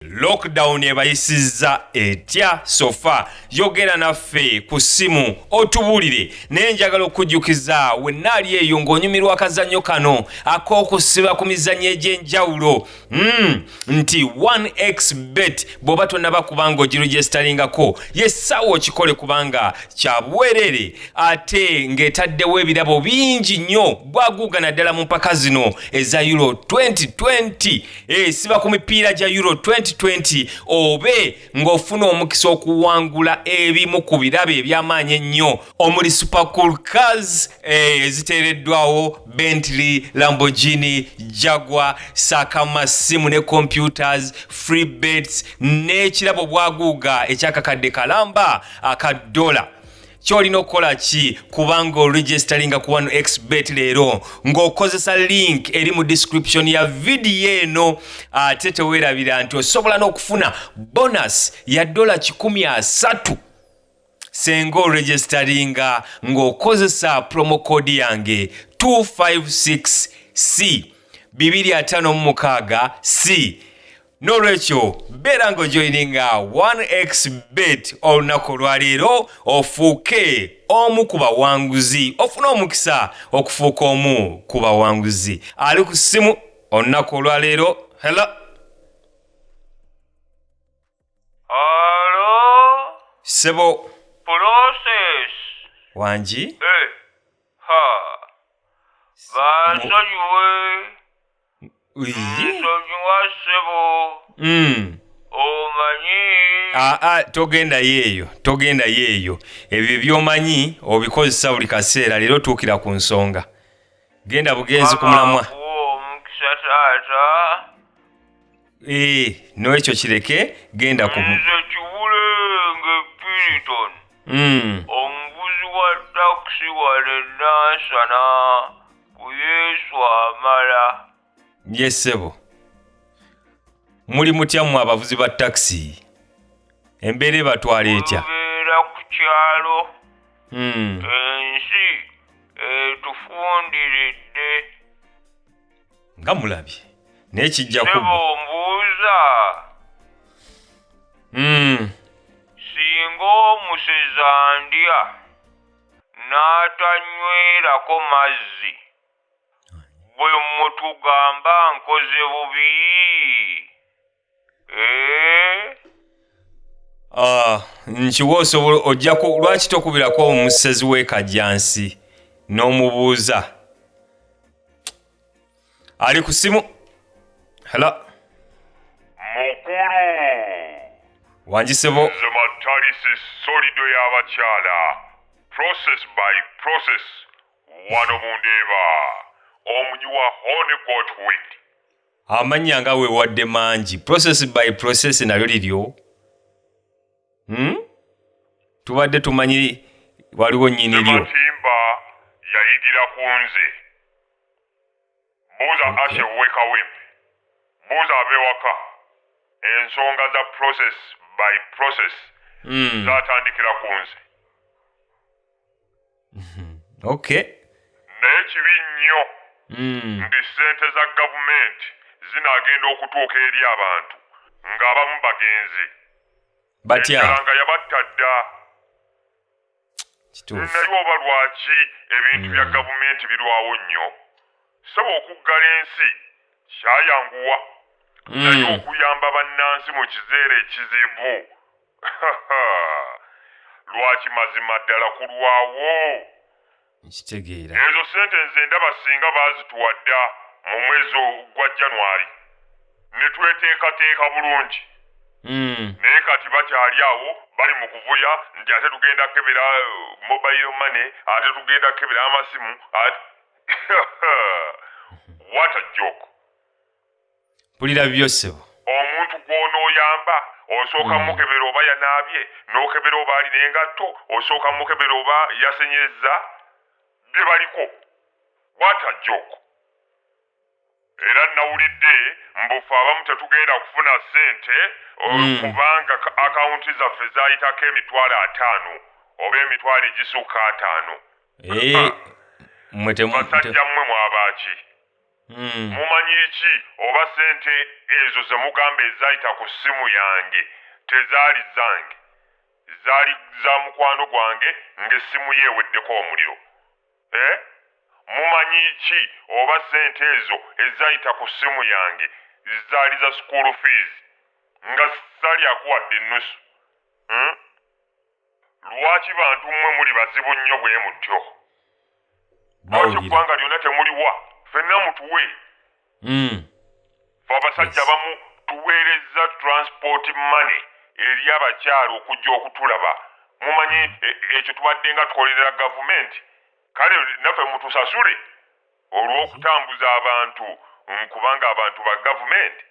Lockdown ebayisizza etya sofa yogera naffe ku ssimu otubulire naye njagala okujjukiza wennaali eyo ng'onyumirwa akazannyo kano ak'okusiba ku mizannyo egy'enjawulo nti 1xbet bw'oba tonnaba kubanga ogiregistalingako yessaawa okikole kubanga kya bwerere ate ng'etaddewo ebirabo bingi nnyo bwaguuga naddala mu mpaka zino eza Euro 2020 siba ku mipiira gya Euro 2020 obe ng'ofuna omukisa okuwangula ebimu ku birabe eby'amaanyi ennyo omuli Super Cool Cars eziteereddwawo Bentley, Lamborghini, Jaguar, sakamasimu ne computers, free bets n'ekirabo bwaguuga ekyakakadde kalamba $1. Kyolina okukola ki kubanga oregistaringa ku 1xbet leero ng'okozesa link eri mu description ya video eno ate teweerabira nti osobola n'okufuna bonus ya $130 senga oregistaringa ng'okozesa promo code yange 256C 256C. N'olwekyo beera ng'ojoyininga 1xbet olunaku olwaleero ofuuke omu ku bawanguzi ofune omukisa okufuuka omu ku bawanguzi ali ku ssimu olunaku olwaleero. Hello sebo process wangi bansonyiwe nsonyiwa ssebo omanyi togenda yeeyo ebyo by'omanyi obikozesa buli kaseera leero tuukira ku nsonga genda bugenzi ku mulamwa omukisa taata n'ekyo kireke genda ku nze kibule ng'epiriton omuvuzi wa takisi wale nansana ku Yesu amala. Yesebo muli mutya mmwe abavuzi ba taxi embeera ebatwala etya? Tubeera ku kyalo ensi etufundiridde nga mulabye naye kijja sebo mbuuza singa omusezi andya n'atanywerako mazzi bwe mutugamba nkoze bubi nkiwa osobola ojjako lwaki tokubirako omusezi w'ekajjansi n'omubuuza ali ku ssimu. Hello mukulu wangisebo nze matalisi solido y'abakyala process by process wano mundeeba omunyi wa Honeygot wheat. amannya nga weewadde mangi process by process nalyo liryo tubadde tumanyi waliwo nnyini lyo. Matimba yayigira ku nze buuza Ashe Wekawempe buuza ab'ewaka ensonga za process by process zatandikira ku nze. Okay naye kibi nnyo nti ssente za gavumenti zinaagenda okutuuka eri abantu ng'abamu bagenzi batya nga yabatta dda. kituufu naye oba lwaki ebintu bya gavumenti birwawo nnyo saba okuggala ensi kyayanguwa naye okuyamba bannansi mu kiseera ekizibu lwaki mazima ddala kulwawo. nkitegeera ezo ssente nze ndaba singa baazituwadda mu mwezi gwa January ne tweteekateeka bulungi naye kati bakyali awo bali mu kuvuya nti ate tugenda kebera mobile money ate tugenda kebera amasimu what a joke. pulira byosebo omuntu gw'onooyamba osooka mukebera oba yanaabye n'okebera oba alina engatto osooka mukebera oba yasenyezza bye baliko. What a joke. Era nawulidde mbufe abamu tetugenda kufuna ssente kubanga akawunti zaffe zaayitako $5,000 oba $5,000 basajja mmwe mwabaki mumanyi ki oba sente ezo ze mugamba ezayita ku ssimu yange tezaali zange, zaali za mukwano gwange ng'essimu ye eweddeko omuliro? Mumanyi ki oba sente ezo ezayita ku ssimu yange zaali za school fees nga saali akuwadde ennusu? Lwaki bantu mmwe muli bazibu nnyo bwe mutyo? Lwaki eggwanga lyonna temuliwa? Ffenna mutuwe. Fe abasajja abamu tuweereza transport money eri abakyala okujja okutulaba. Mumanyi ekyo tubadde nga tukolerera gavumenti. Kale naffe mutusasule olw'okutambuza abantu nkubanga abantu ba gavumenti.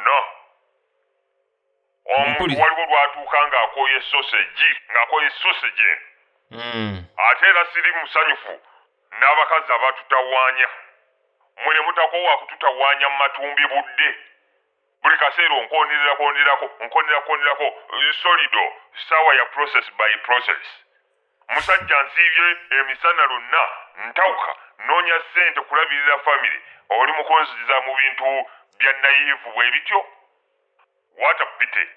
No. Omuntu waliwo lwatuuka ng'akooye sausage eno. Ate era siri musanyufu n'abakazi abatutawaanya. Mwe ne mutakoowa kututawaanya mu matumbi budde. Buli kaseera onkonerako solido saawa ya process by process. Musajja nsiibye emisana lonna ntawuka noonya ssente kulabirira famire, oli mukunziza mu bintu bya nayivu bwe bityo. What a pity.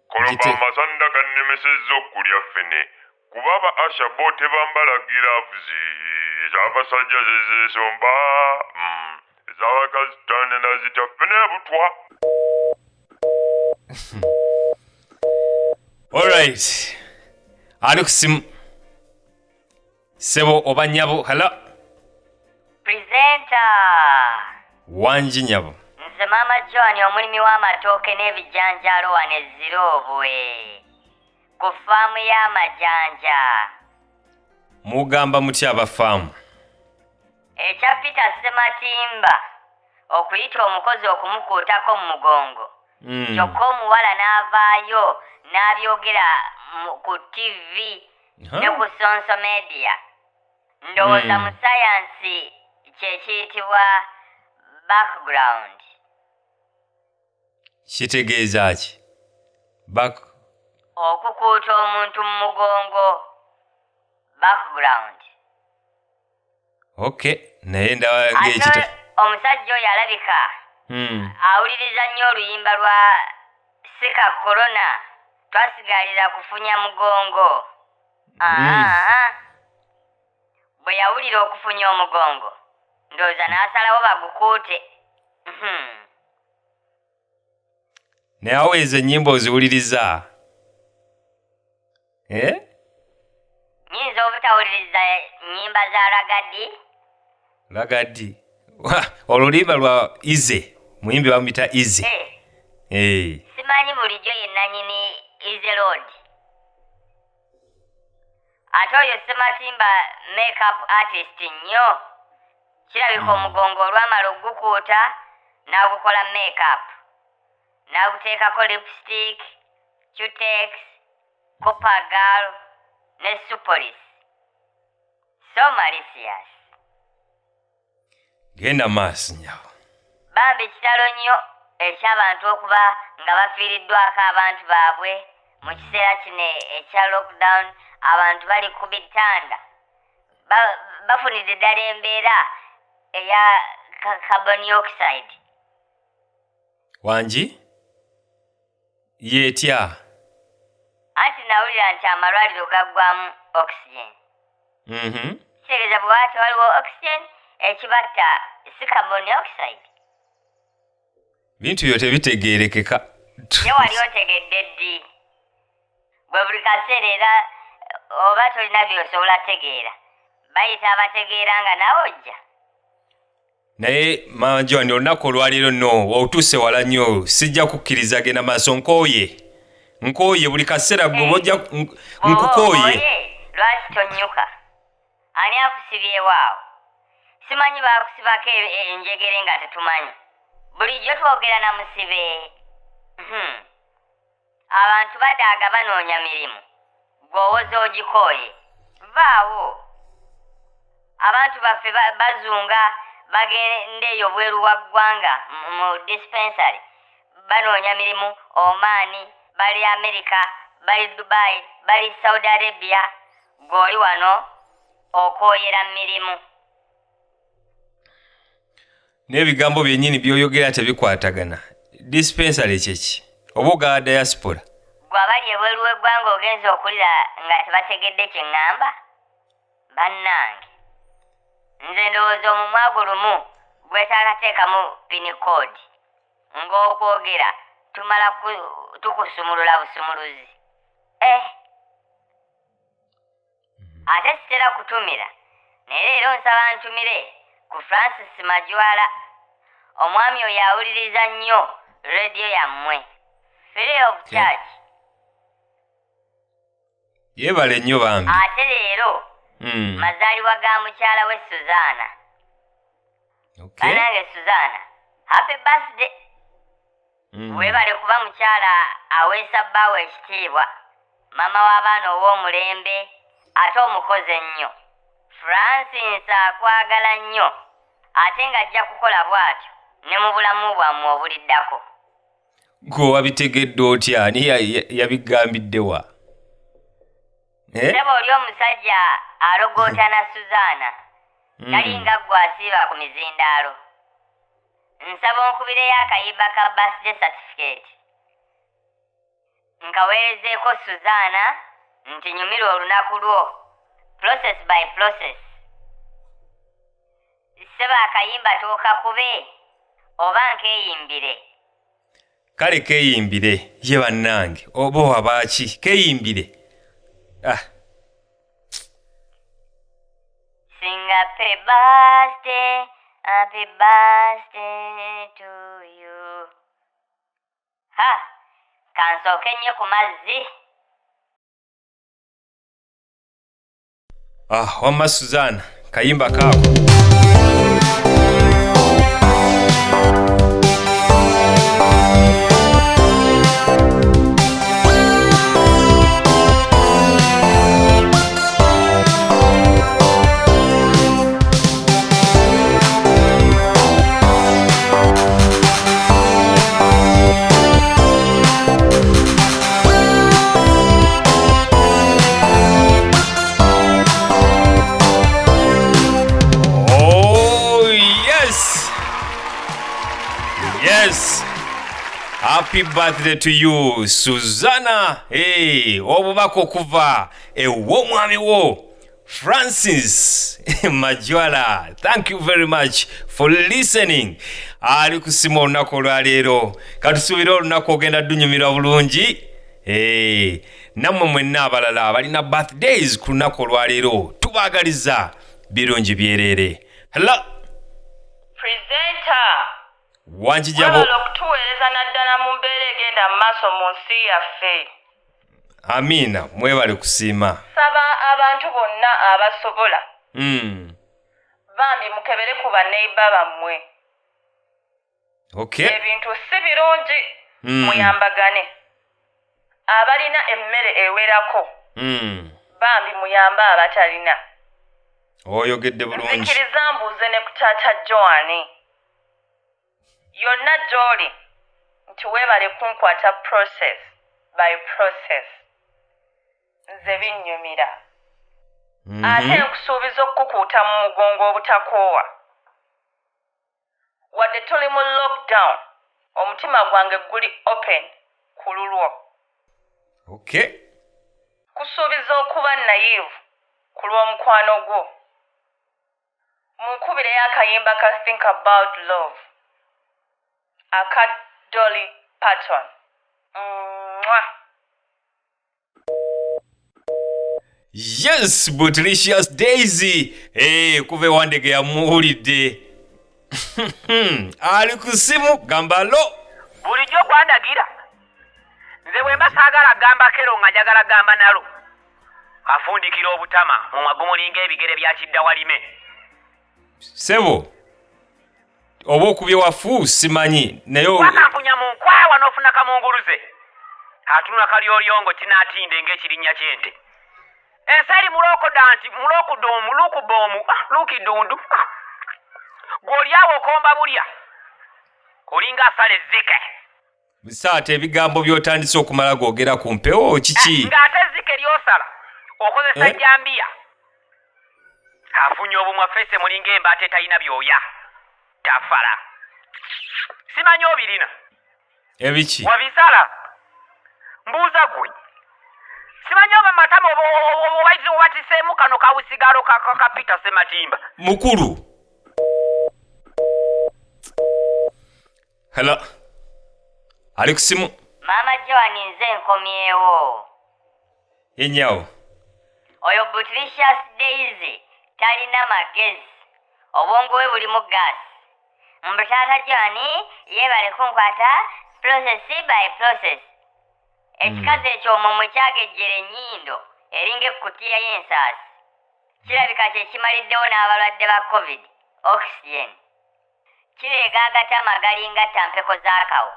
Kolomba amasanda gannemesezza okulya ffene kuba aba Asha bo tebambala giraavuzi, ez'abasajja zezesomba, ez'abakazi tandena zita ffene butwa. Alright. Ali ku simu. Sebo oba nyabo, hello? Presenter. Wangi nyabo. Nze Mama John omulimi w'amatooke n'ebijanjaalo wano Ezirobwe. Ku faamu y'amajanja. Mugamba mutya abafaamu? Ekya Peter Sematimba okuyita omukozi okumukuutako mu mugongo. Kyokka omuwala n'avaayo n'abyogera ku TV ne ku Sonso Media. Ndowooza mu sayansi kye kiyitibwa background. Kitegeeza ki? Okukuuta omuntu mu mugongo. Background. Okay, naye ndawa ng'ekita. Omusajja oyo alabika awuliriza nnyo oluyimba lwa Sika Corona twasigalira kufunya mugongo. Bwe yawulira okufunya omugongo ndowooza n'asalawo bagukuute. Naye awo ezo ennyimba oziwuliriza? Nyinza obutawuliriza nnyimba za Lagadi? Olulimba lwa Ize, muyimbi bamuyita Ize. Simanyi bulijjo ye nannyini Ize Road. Ate oyo Sematimba make-up artist nnyo. Kirabika omugongo olwamala ogukuuta n'agukola make-up. N'aguteekako lipstick, Cutex, Copagal ne Supolis. So malicious. Genda maaso nyawo. Bambi kitalo nnyo eky'abantu okuba nga bafiiriddwako abantu baabwe mu kiseera kino ekya lockdown. Abantu bali ku bitanda bafunidde ddala embeera eya carbon dioxide. Wangi? Yetya? Anti nawulira nti amalwaliro gaggwamu oxygen. Kitegeeza bwe waati waliwo oxygen ekibatta si carbon dioxide. Bintu byo tebitegeerekeka. Ye wali otegedde ddi? Bwe buli kaseera era oba tolina by'osobola tegeera. Bayita abategeera nga nawe ojja. Naye Mama John olunaku olwaleero nno otuuse wala nnyo sijja kukkiriza genda maaso nkooye buli kaseera gwe bojja nkukooye. Lwaki tonnyuka? Ani akusibyewo awo? Simanyi baakusibako enjegere nga tetumanyi. Bulijjo twogera na musibe. Abantu badaaga banoonya mirimu. Gwowoza ogikooye. Vaawo. Abantu baffe bazunga bagendeeyo bweru wa ggwanga mu dispensary. Banoonya mirimu Oman, bali America, bali Dubai, bali Saudi Arabia. Gw'oli wano okwoyera mirimu. N'ebigambo byennyini by'oyogera tebikwatagana. Dispensary kyeki oba ogala diaspora? Gwe abali ebweru w'eggwanga ogenza okulira nga tebategedde kye ŋŋamba? Bannange, nze ndowooza omumwa gulumu gwetaagateekamu pinikodi ng'okwogera tumala tukusumulula busumuluzi. Ate sitera kutumira naye leero nsaba ntumire ku Francis Majwala, omwami oyo awuliriza nnyo rediyo yammwe Free of Charge. Yeebale nnyo bambi. Ate leero mazaalibwa ga mukyala we Suzana. Banange Suzana, happy birthday. Weebale kuba mukyala aweesa bbaawe ekitiibwa, mama w'abaana ow'omulembe ate omukozi ennyo. Francis akwagala nnyo ate ng'ajja kukola bw'atyo ne mu bulamu bwammwe obuliddako. Gwe wabitegedde otya? Ani yabigambidde wa? Sebo oli omusajja alogoota na Suzana talinga ggwe asiiba ku mizindaalo. Nsaba onkubireyo akayimba ka birthday certificate nkaweerezeeko Suzana nti nyumira olunaku lwo, process by process. Seba akayimba tookakube oba nkeeyimbire? Kale keeyimbire ye bannange oba wabaaki keeyimbire. Sing happy birthday to you. Kansooke nnyo ku mazzi. Wamma Suzana, kayimba kaako. Happy birthday to you, Suzana. Obubaka okuva ew'omwami wo Francis Majwala. Thank you very much for listening. Ali kusima olunaku olwaleero. Katusuubire olunaku ogenda dunyumirwa bulungi. Nammwe mwenna abalala abalina birthdays ku lunaku olwaleero tubaagaliza birungi byereere. Hello. Presenter. Wanjijabo. Wabala okutuweereza naddala mu mbeera egenda mu maaso mu nsi yaffe. Amina, mwebale kusiima. Saba abantu bonna abasobola. Bambi mukebere ku banneiba bammwe. Okay. Ebintu si birungi muyambagane. Abalina emmere ewerako. Bambi muyambe abatalina. Oyogedde bulungi. Nzikiriza mbuuze ne ku taata Joani. Yonna gy'oli nti weebale kunkwata process by process. Nze binnyumira. Ate nkusuubiza okukukuuta mu mugongo obutakoowa. Wadde tuli mu lockdown, omutima gwange guli open ku lulwo. Okay. Kusuubiza okuba naive ku lw'omukwano gwo. Munkubireyo akayimba ka Think About Love. Aka Dolly Parton. Yes, Bootylicious Daisy. Kuve wandege ya muwulidde. Ali ku simu gambalo. Bulijjo kwandagira. Nze bwe mba saagala gamba kero nga njagala gamba nalo. Afundikira obutama mu magumulinga ebigere bya kiddawalime. Sebo. Oba okubye wafu simanyi naye wakampunya mu nkwawa n'ofuna kamunguluze. Atunula kalyolyongo tinaatinde ng'ekirinya ky'ente. Enseri mulokodanti mulokudomu lukubomu lukidundu. Gw'olyawo okomba bulya. Olinga asala ezzike. Bisaate ebigambo by'otandise okumala googera ku mpewo kiki? Ng'ate ezzike ly'osala okozesa ejjambiya. afunye obumwa fese mulinga embaata etalina byoya tafala simanyi obirina ebiki wabisala mbuuza gwe simanyi oba matama obatiseemu kano kawusigalo kapita sematimba mukulu. Hello, ali ku simu? Maama Joan nze nkomyewo. Yenyawo. Oyo Butricious Daisy talina magezi. Obwongo bwe bulimu gaasi. Mbu taata Joan yeebale kunkwata process by process. Ekikazi eky'omumwe kyagejjera ennyindo eringa ekkutiya y'ensaasi. Kirabika kye kimaliddewo n'abalwadde ba COVID, oxygen. Kireega agatama galinga tampeko z'akawo.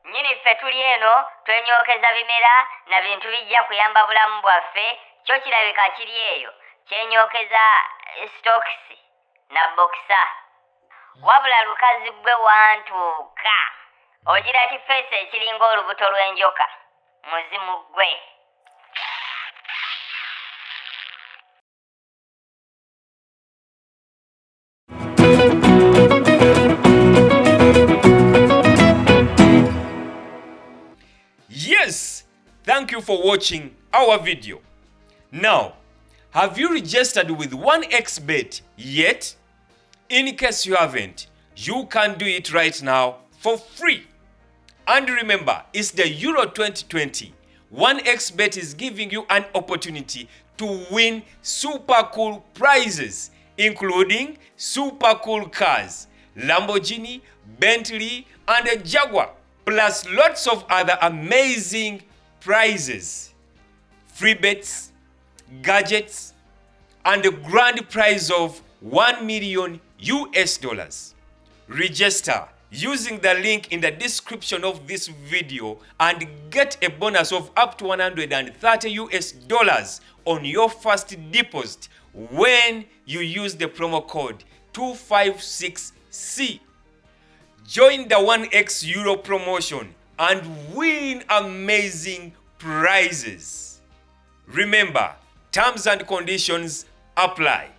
Nnyini ffe tuli eno twenyokeza bimera na bintu bijja kuyamba bulamu bwaffe, kyo kirabika kiri eyo kyenyokeza stokisi na bokisa. Wabula lukazi gwe wantuuka. Ogira kifeesi ekiringa olubuto lw'enjoka. Muzimu gwe. Yes, thank you for watching our video. Now, have you registered with 1xBet yet? In case you haven't, you can do it right now for free. And remember, it's the Euro 2020. 1xBet is giving you an opportunity to win super cool prizes, including super cool cars, Lamborghini, Bentley, and a Jaguar, plus lots of other amazing prizes, free bets, gadgets, and a grand prize of $1 million US. Register using the link in the description of this video and get a bonus of up to $130 US on your first deposit when you use the promo code 256C. Join the 1x Euro promotion and win amazing prizes. Remember, terms and conditions apply.